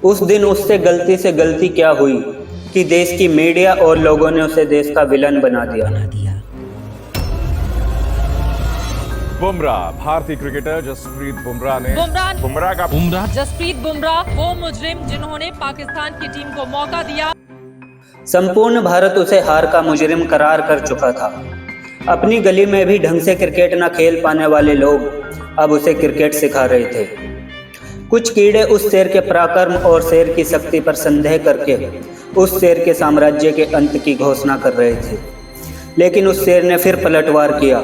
उस दिन उससे गलती से गलती क्या हुई कि देश की मीडिया और लोगों ने उसे देश का विलन बना दिया। बुमराह, भारतीय क्रिकेटर जसप्रीत बुमराह ने जसप्रीत बुमराह वो मुजरिम जिन्होंने पाकिस्तान की टीम को मौका दिया। संपूर्ण भारत उसे हार का मुजरिम करार कर चुका था। अपनी गली में भी ढंग से क्रिकेट न खेल पाने वाले लोग अब उसे क्रिकेट सिखा रहे थे। कुछ कीड़े उस शेर के पराक्रम और शेर की शक्ति पर संदेह करके उस शेर के साम्राज्य के अंत की घोषणा कर रहे थे, लेकिन उस शेर ने फिर पलटवार किया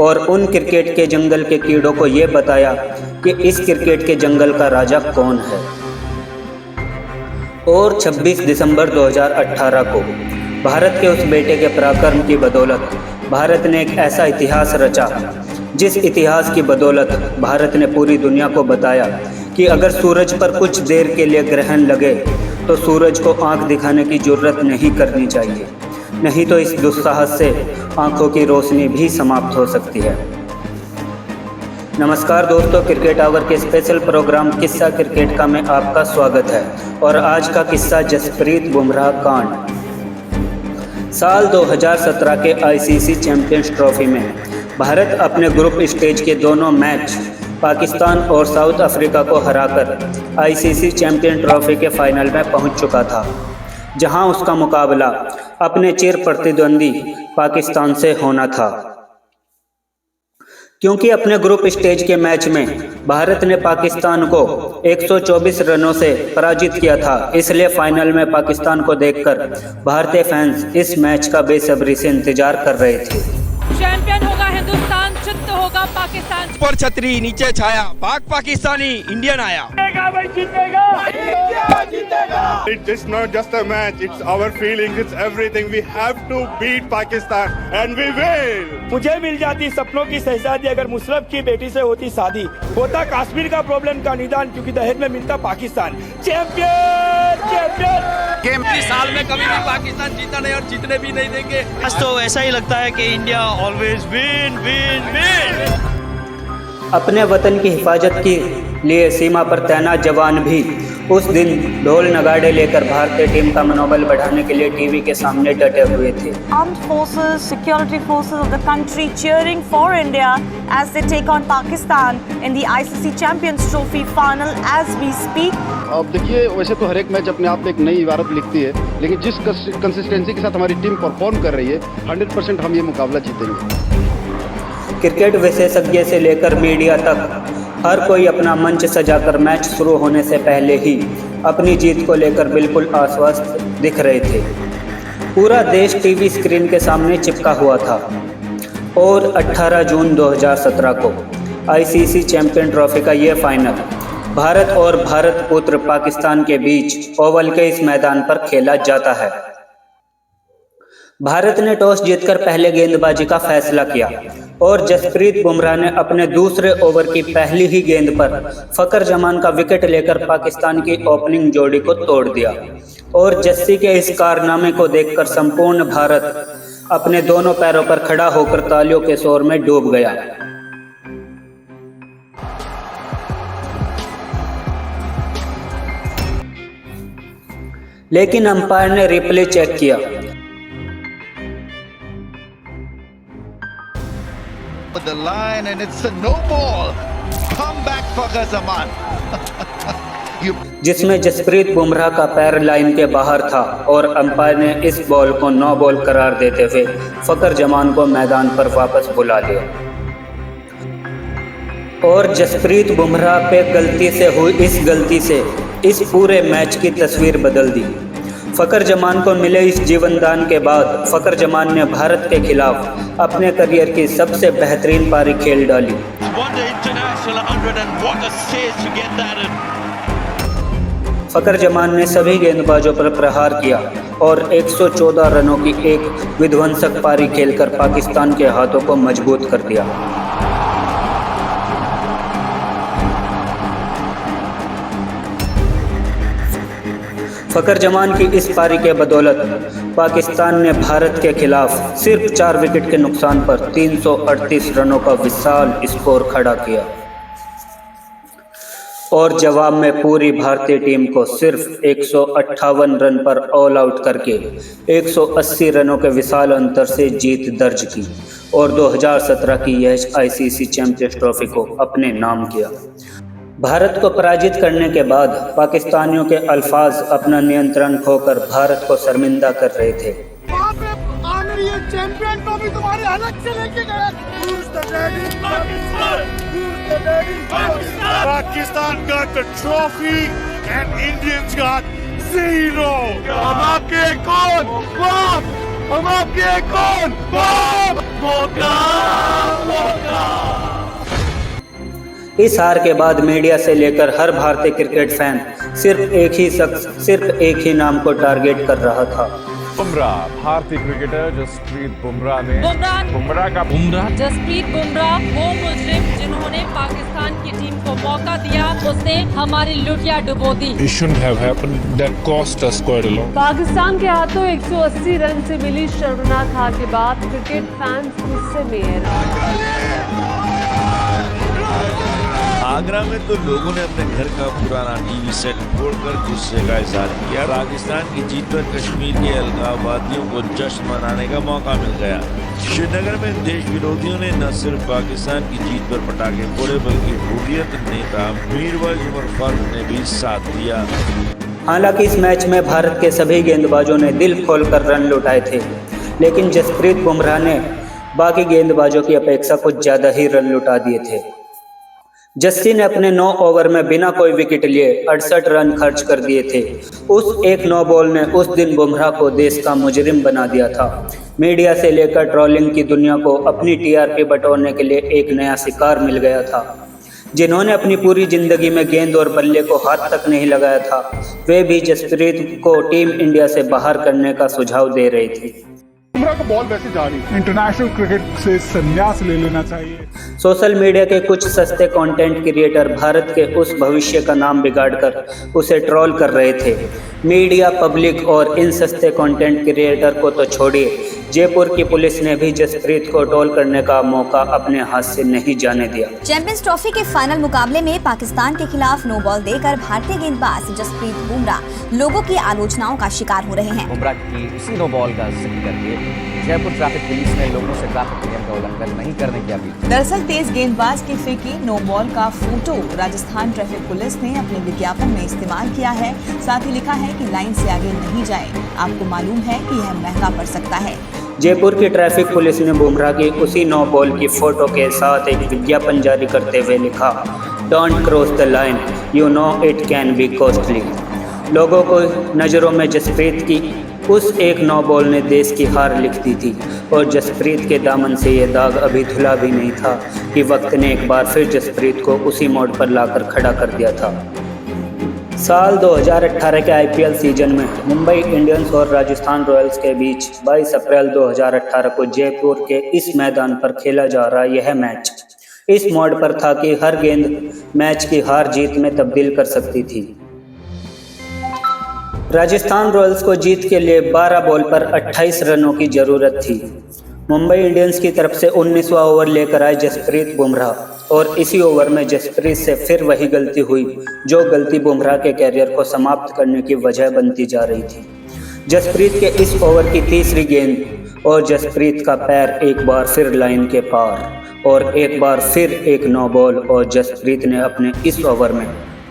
और उन क्रिकेट के जंगल के कीड़ों को ये बताया कि इस क्रिकेट के जंगल का राजा कौन है। और 26 दिसंबर 2018 को भारत के उस बेटे के पराक्रम की बदौलत भारत ने एक ऐसा इतिहास रचा जिस इतिहास की बदौलत भारत ने पूरी दुनिया को बताया कि अगर सूरज पर कुछ देर के लिए ग्रहण लगे तो सूरज को आंख दिखाने की जरूरत नहीं करनी चाहिए, नहीं तो इस दुस्साहस से आंखों की रोशनी भी समाप्त हो सकती है। नमस्कार दोस्तों, क्रिकेट आवर के स्पेशल प्रोग्राम किस्सा क्रिकेट का में आपका स्वागत है और आज का किस्सा जसप्रीत बुमराह कांड। साल 2017 के आईसीसी चैंपियंस ट्रॉफी में भारत अपने ग्रुप स्टेज के दोनों मैच पाकिस्तान और साउथ अफ्रीका को हराकर आईसीसी चैंपियन ट्रॉफी के फाइनल में पहुंच चुका था, जहां उसका मुकाबला अपने चिर प्रतिद्वंदी पाकिस्तान से होना था। क्योंकि अपने ग्रुप स्टेज के मैच में भारत ने पाकिस्तान को 124 रनों से पराजित किया था, इसलिए फाइनल में पाकिस्तान को देखकर भारतीय फैंस इस मैच का बेसब्री से इंतजार कर रहे थे। चैंपियन होगा हिंदुस्तान, चित्त होगा पाकिस्तान। ऊपर छतरी नीचे छाया, पाकिस्तानी इंडियन आया। It's not just a match, it's our feelings, it's everything. We have to beat Pakistan and we will. मुझे मिल जाती सपनों की शहजादी अगर मुशर्रफ की बेटी से होती शादी, होता कश्मीर का प्रॉब्लम का निदान, क्योंकि दहेज में मिलता पाकिस्तान। चैंपियन गेम इस साल में कभी भी पाकिस्तान जीता नहीं और जीतने भी नहीं देंगे। बस तो ऐसा ही लगता है कि इंडिया ऑलवेज विन। अपने वतन की हिफाजत के लिए सीमा पर तैनात जवान भी उस दिन ढोल नगाड़े लेकर भारतीय टीम का मनोबल बढ़ाने के लिए टीवी के सामने डटे हुए थे। Armed forces, security forces of the country cheering for India as they take on Pakistan in the ICC Champions Trophy final as we speak. अब देखिए, वैसे तो हर एक मैच अपने आप में एक नई इबारत लिखती है, लेकिन जिस कंसिस्टेंसी के साथ हमारी टीम परफॉर्म कर रही है 100% हम ये मुकाबला जीतेंगे। क्रिकेट विशेषज्ञ से लेकर मीडिया तक हर कोई अपना मंच सजाकर मैच शुरू होने से पहले ही अपनी जीत को लेकर बिल्कुल आश्वस्त दिख रहे थे। पूरा देश टीवी स्क्रीन के सामने चिपका हुआ था और 18 जून 2017 को आईसीसी चैंपियन ट्रॉफी का ये फाइनल भारत और भारत पुत्र पाकिस्तान के बीच ओवल के इस मैदान पर खेला जाता है। भारत ने टॉस जीतकर पहले गेंदबाजी का फैसला किया और जसप्रीत बुमराह ने अपने दूसरे ओवर की पहली ही गेंद पर फकर जमान का विकेट लेकर पाकिस्तान की ओपनिंग जोड़ी को तोड़ दिया और जस्सी के इस कारनामे को देखकर संपूर्ण भारत अपने दोनों पैरों पर खड़ा होकर तालियों के शोर में डूब गया। लेकिन अंपायर ने रिप्ले चेक किया। The line and it's a no ball. Come back for Zaman. जिसमें जसप्रीत बुमराह का पैर लाइन के बाहर था और अंपायर ने इस बॉल को नो बॉल करार देते हुए फकर जमान को मैदान पर वापस बुला लिया और जसप्रीत बुमराह पे गलती से हुई इस गलती से इस पूरे मैच की तस्वीर बदल दी। फकर जमान को मिले इस जीवनदान के बाद फकर जमान ने भारत के खिलाफ अपने करियर की सबसे बेहतरीन पारी खेल डाली। फकर जमान ने सभी गेंदबाजों पर प्रहार किया और 114 रनों की एक विध्वंसक पारी खेलकर पाकिस्तान के हाथों को मजबूत कर दिया। फकर जमान की इस पारी के बदौलत पाकिस्तान ने भारत के खिलाफ सिर्फ 4 विकेट के नुकसान पर 338 रनों का विशाल स्कोर खड़ा किया। और जवाब में पूरी भारतीय टीम को सिर्फ 158 रन पर ऑल आउट करके 180 रनों के विशाल अंतर से जीत दर्ज की और 2017 की यह आईसीसी चैंपियंस ट्रॉफी को अपने नाम किया। भारत को पराजित करने के बाद पाकिस्तानियों के अल्फाज अपना नियंत्रण खोकर भारत को शर्मिंदा कर रहे थे। चैंपियन ट्रॉफी तुम्हारे अलग से लेके गए। Pakistan got the trophy and Indians got 0. हम आपके कौन? बाप! हम आपके कौन? बाप! इस हार के बाद मीडिया से लेकर हर भारतीय क्रिकेट फैन सिर्फ एक ही शख्स, सिर्फ एक ही नाम को टारगेट कर रहा था। बुमराह। भारतीय क्रिकेटर जसप्रीत बुमराह ने जसप्रीत बुमराह वो मुजरिम जिन्होंने पाकिस्तान की टीम को मौका दिया, उसने हमारी लुटिया डुबो दी। It shouldn't have happened. That cost us quite a lot. Pakistan के हाथों 180 रन से मिली शर्मनाक हार के बाद क्रिकेट फैंस गुस्से में हैं। आगरा में तो लोगों ने अपने घर का पुराना टीवी सेट फोड़कर गुस्से का इजहार किया। पाकिस्तान की जीत पर कश्मीर के अलगाववादियों को जश्न मनाने का मौका मिल गया। श्रीनगर में देश विरोधियों ने न सिर्फ पाकिस्तान की जीत पर पटाखे फोड़े बल्कि हुर्रियत नेता मीरवाइज उमर फारूक ने भी साथ दिया। हालांकि इस मैच में भारत के सभी गेंदबाजों ने दिल खोलकर रन लुटाए थे, लेकिन जसप्रीत बुमराह ने बाकी गेंदबाजों की अपेक्षा कुछ ज्यादा ही रन लुटा दिए थे। जस्सी ने अपने 9 ओवर में बिना कोई विकेट लिए 68 रन खर्च कर दिए थे। उस एक 9 बॉल ने उस दिन बुमराह को देश का मुजरिम बना दिया था। मीडिया से लेकर ट्रोलिंग की दुनिया को अपनी टीआरपी बटोरने के लिए एक नया शिकार मिल गया था। जिन्होंने अपनी पूरी जिंदगी में गेंद और बल्ले को हाथ तक नहीं लगाया था, वे भी जसप्रीत को टीम इंडिया से बाहर करने का सुझाव दे रहे थे। बुमराह को बॉल वैसे जा रही है, इंटरनेशनल क्रिकेट से संन्यास ले लेना चाहिए। सोशल मीडिया के कुछ सस्ते कंटेंट क्रिएटर भारत के उस भविष्य का नाम बिगाड़कर उसे ट्रोल कर रहे थे। मीडिया, पब्लिक और इन सस्ते कंटेंट क्रिएटर को तो छोड़िए, जयपुर की पुलिस ने भी जसप्रीत को ट्रोल करने का मौका अपने हाथ से नहीं जाने दिया। चैंपियंस ट्रॉफी के फाइनल मुकाबले में पाकिस्तान के खिलाफ नो बॉल देकर भारतीय गेंदबाज जसप्रीत बुमराह लोगों की आलोचनाओं का शिकार हो रहे हैं। बुमराह की उसी नो बॉल का जिक्र करके जयपुर ट्रैफिक पुलिस ने लोगों से ट्रैफिक नियम का उल्लंघन नहीं करने की अपील। दरअसल तेज गेंदबाज की फेंकी नो बॉल का फोटो राजस्थान ट्रैफिक पुलिस ने अपने विज्ञापन में इस्तेमाल किया है। साथ ही लिखा है कि लाइन से आगे नहीं जाए, आपको मालूम है कि यह महंगा पड़ सकता है। जयपुर की ट्रैफिक पुलिस ने बुमराह की उसी 9 बॉल की फोटो के साथ एक विज्ञापन जारी करते हुए लिखा, don't cross the line, you know it can be costly. लोगों को नज़रों में जसप्रीत की उस एक 9 बॉल ने देश की हार लिख दी थी और जसप्रीत के दामन से ये दाग अभी धुला भी नहीं था कि वक्त ने एक बार फिर जसप्रीत को उसी मोड़ पर लाकर खड़ा कर दिया था। साल 2018 के आईपीएल सीजन में मुंबई इंडियंस और राजस्थान रॉयल्स के बीच 22 अप्रैल 2018 को जयपुर के इस मैदान पर खेला जा रहा यह मैच इस मोड़ पर था कि हर गेंद मैच की हार जीत में तब्दील कर सकती थी। राजस्थान रॉयल्स को जीत के लिए 12 बॉल पर 28 रनों की जरूरत थी। मुंबई इंडियंस की तरफ से 19वां ओवर लेकर आए जसप्रीत बुमराह और इसी ओवर में जसप्रीत से फिर वही गलती हुई जो गलती बुमराह के कैरियर को समाप्त करने की वजह बनती जा रही थी। जसप्रीत के इस ओवर की तीसरी गेंद और जसप्रीत का पैर एक बार फिर लाइन के पार और एक बार फिर एक 9 बॉल और जसप्रीत ने अपने इस ओवर में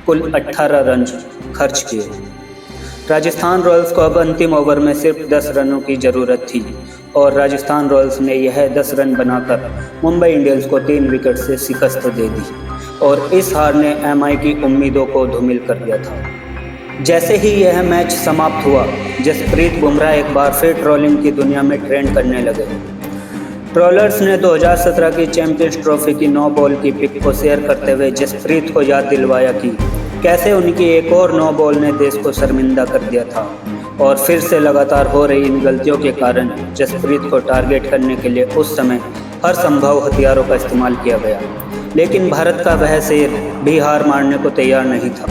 कुल 18 रन खर्च किए। राजस्थान रॉयल्स को अब अंतिम ओवर में सिर्फ 10 रनों की ज़रूरत थी और राजस्थान रॉयल्स ने यह 10 रन बनाकर मुंबई इंडियंस को 3 विकेट से शिकस्त दे दी और इस हार ने एमआई की उम्मीदों को धूमिल कर दिया था। जैसे ही यह मैच समाप्त हुआ, जसप्रीत बुमराह एक बार फिर ट्रोलिंग की दुनिया में ट्रेंड करने लगे। ट्रोलर्स ने 2017 की चैंपियंस ट्रॉफी की 9 बॉल की पिक को शेयर करते हुए जसप्रीत को याद दिलवाया कि कैसे उनकी एक और 9 बॉल ने देश को शर्मिंदा कर दिया था और फिर से लगातार हो रही इन गलतियों के कारण जसप्रीत को टारगेट करने के लिए उस समय हर संभव हथियारों का इस्तेमाल किया गया, लेकिन भारत का वह शेर भी हार मानने को तैयार नहीं था।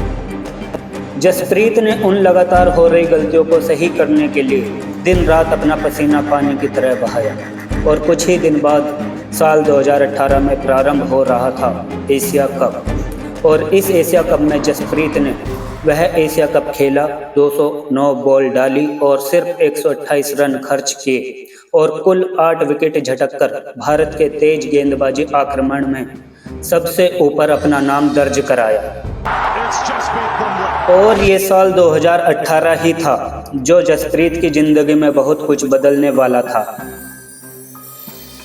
जसप्रीत ने उन लगातार हो रही गलतियों को सही करने के लिए दिन रात अपना पसीना पानी की तरह बहाया और कुछ ही दिन बाद साल 2018 में प्रारंभ हो रहा था एशिया कप और इस एशिया कप में जसप्रीत ने वह एशिया कप खेला, 209 बॉल डाली और सिर्फ 128 रन खर्च किए और कुल 8 विकेट झटककर भारत के तेज गेंदबाजी आक्रमण में सबसे ऊपर अपना नाम दर्ज कराया। और ये साल 2018 ही था जो जसप्रीत की जिंदगी में बहुत कुछ बदलने वाला था।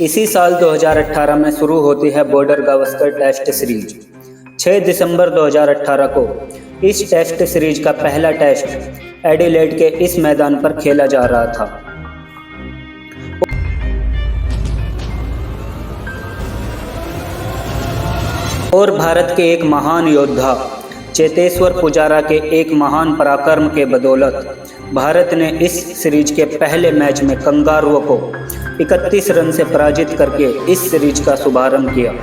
इसी साल 2018 में शुरू होती है बॉर्डर गावस्कर टेस्ट सीरीज। 6 दिसंबर 2018 को इस टेस्ट सीरीज का पहला टेस्ट एडिलेड के इस मैदान पर खेला जा रहा था। और भारत के एक महान योद्धा चेतेश्वर पुजारा के एक महान पराक्रम के बदौलत भारत ने इस सीरीज के पहले मैच में कंगारुओं को 31 रन से पराजित करके इस सीरीज का शुभारंभ किया।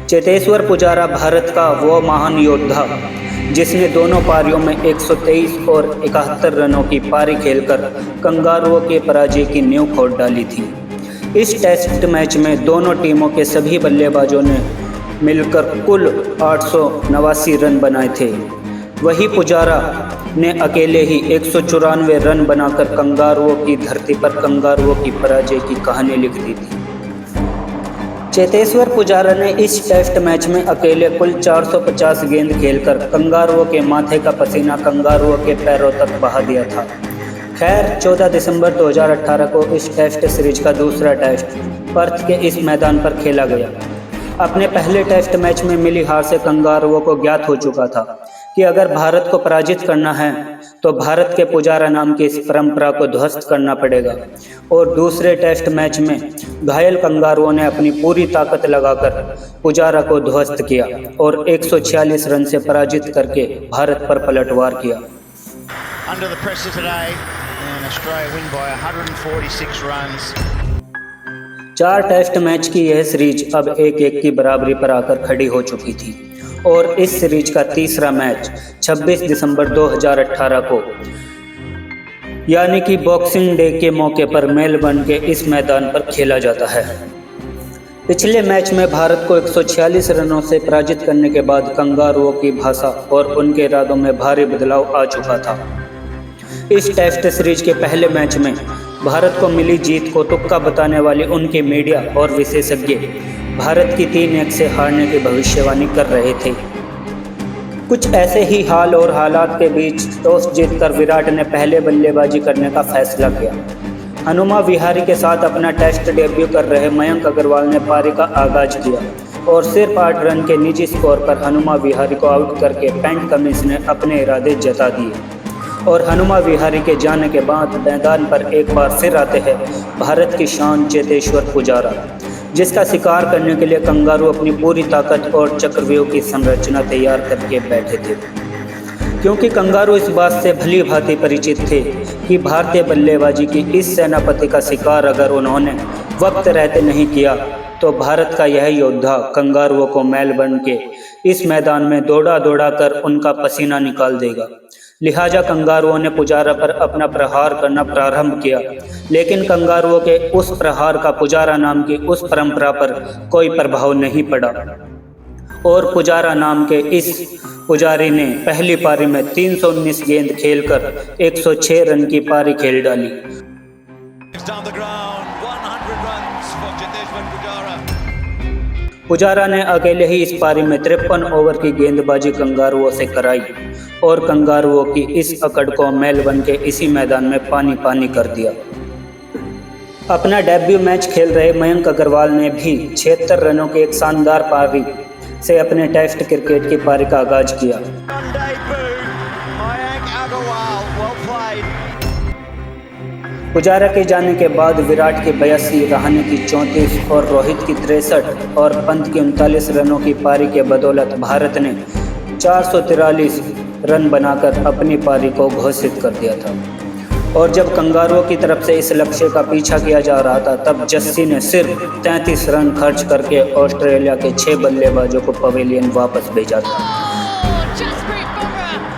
चेतेश्वर पुजारा भारत का वो महान योद्धा जिसने दोनों पारियों में 123 और 71 रनों की पारी खेलकर कंगारुओं के पराजय की नींव खोद डाली थी। इस टेस्ट मैच में दोनों टीमों के सभी बल्लेबाजों ने मिलकर कुल 889 रन बनाए थे। वही पुजारा ने अकेले ही 194 रन बनाकर कंगारुओं की धरती पर कंगारुओं की पराजय की कहानी लिख दी थी। चेतेश्वर पुजारा ने इस टेस्ट मैच में अकेले कुल 450 गेंद खेलकर कंगारुओं के माथे का पसीना कंगारुओं के पैरों तक बहा दिया था। खैर 14 दिसंबर 2018 को इस टेस्ट सीरीज का दूसरा टेस्ट पर्थ के इस मैदान पर खेला गया। अपने पहले टेस्ट मैच में मिली हार से कंगारुओं को ज्ञात हो चुका था कि अगर भारत को पराजित करना है तो भारत के पुजारा नाम की इस परंपरा को ध्वस्त करना पड़ेगा। और दूसरे टेस्ट मैच में घायल कंगारुओं ने अपनी पूरी ताकत लगाकर पुजारा को ध्वस्त किया और 146 रन से पराजित करके भारत पर पलटवार किया। Under the pressure today, and Australia win by 146 runs. 4 test match की यह सीरीज अब 1-1 की बराबरी पर आकर खड़ी हो चुकी थी और इस सीरीज का तीसरा मैच 26 दिसंबर 2018 को यानी कि बॉक्सिंग डे के मौके पर मेलबर्न के इस मैदान पर खेला जाता है। पिछले मैच में भारत को 146 रनों से पराजित करने के बाद कंगारुओं की भाषा और उनके इरादों में भारी बदलाव आ चुका था। इस टेस्ट सीरीज के पहले मैच में भारत को मिली जीत को तुक्का बताने वाले उनके मीडिया और विशेषज्ञ भारत की 3-1 से हारने की भविष्यवाणी कर रहे थे। कुछ ऐसे ही हाल और हालात के बीच टॉस जीतकर विराट ने पहले बल्लेबाजी करने का फैसला किया। हनुमा विहारी के साथ अपना टेस्ट डेब्यू कर रहे मयंक अग्रवाल ने पारी का आगाज किया और सिर्फ 8 रन के निजी स्कोर पर हनुमा विहारी को आउट करके पैंट कमिंस ने अपने इरादे जता दिए। और हनुमा विहारी के जाने के बाद मैदान पर एक बार फिर आते हैं भारत की शान चेतेश्वर पुजारा, जिसका शिकार करने के लिए कंगारू अपनी पूरी ताकत और चक्रव्यूह की संरचना तैयार करके बैठे थे। क्योंकि कंगारू इस बात से भली भांति परिचित थे कि भारतीय बल्लेबाजी की इस सेनापति का शिकार अगर उन्होंने वक्त रहते नहीं किया तो भारत का यह योद्धा कंगारुओं को मेलबर्न के इस मैदान में दौड़ा दौड़ा कर उनका पसीना निकाल देगा। लिहाजा कंगारुओं ने पुजारा पर अपना प्रहार करना प्रारंभ किया, लेकिन कंगारुओं के उस प्रहार का पुजारा नाम की उस परंपरा पर कोई प्रभाव नहीं पड़ा और पुजारा नाम के इस पुजारी ने पहली पारी में 319 गेंद खेलकर 106 रन की पारी खेल डाली। पुजारा ने अकेले ही इस पारी में 53 ओवर की गेंदबाजी कंगारुओं से कराई और कंगारुओं की इस अकड़ को मेलबर्न के इसी मैदान में पानी पानी कर दिया। अपना डेब्यू मैच खेल रहे मयंक अग्रवाल ने भी 76 रनों की एक शानदार पारी से अपने टेस्ट क्रिकेट की पारी का आगाज किया। पुजारा के जाने के बाद विराट की 82, रहाणे की 34 और रोहित की 63 और पंत की 39 रनों की पारी के बदौलत भारत ने 443 रन बनाकर अपनी पारी को घोषित कर दिया था। और जब कंगारुओं की तरफ से इस लक्ष्य का पीछा किया जा रहा था तब जस्सी ने सिर्फ 33 रन खर्च करके ऑस्ट्रेलिया के 6 बल्लेबाजों को पवेलियन वापस भेजा था।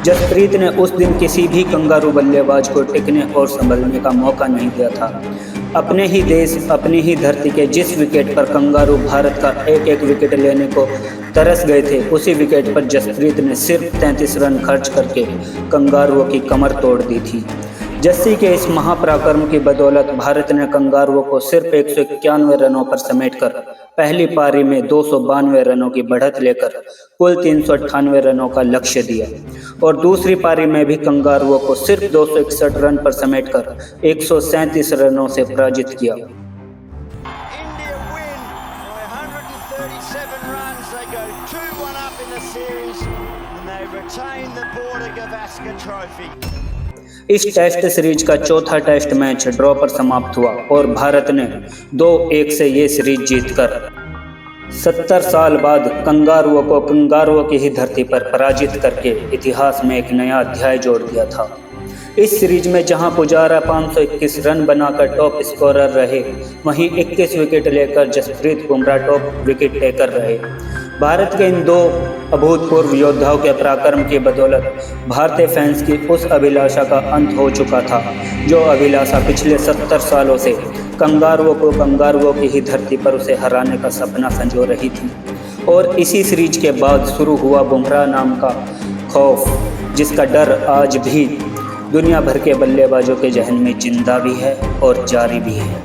जसप्रीत ने उस दिन किसी भी कंगारू बल्लेबाज को टिकने और संभलने का मौका नहीं दिया था। अपने ही देश, अपनी ही धरती के जिस विकेट पर कंगारू भारत का एक एक विकेट लेने को तरस गए थे, उसी विकेट पर जसप्रीत ने सिर्फ 33 रन खर्च करके कंगारुओं की कमर तोड़ दी थी। जस्सी के इस महापराक्रम की बदौलत भारत ने कंगारुओं को सिर्फ 191 रनों पर समेटकर पहली पारी में 292 रनों की बढ़त लेकर कुल 398 रनों का लक्ष्य दिया और दूसरी पारी में भी कंगारुओं को सिर्फ 261 रन पर समेटकर 137 रनों से पराजित किया। इस टेस्ट सीरीज का चौथा टेस्ट मैच ड्रॉ पर समाप्त हुआ और भारत ने 2-1 से ये सीरीज जीतकर 70 साल बाद कंगारुओं को कंगारुओं की ही धरती पर पराजित करके इतिहास में एक नया अध्याय जोड़ दिया था। इस सीरीज में जहां पुजारा 521 रन बनाकर टॉप स्कोरर रहे, वहीं 21 विकेट लेकर Jasprit Bumrah top wicket taker रहे। भारत के इन दो अभूतपूर्व योद्धाओं के पराक्रम की बदौलत भारतीय फैंस की उस अभिलाषा का अंत हो चुका था, जो अभिलाषा पिछले 70 सालों से कंगारुओं को कंगारुओं की ही धरती पर उसे हराने का सपना संजो रही थी। और इसी सीरीज के बाद शुरू हुआ बुमराह नाम का खौफ, जिसका डर आज भी दुनिया भर के बल्लेबाजों के जहन में जिंदा भी है और जारी भी है।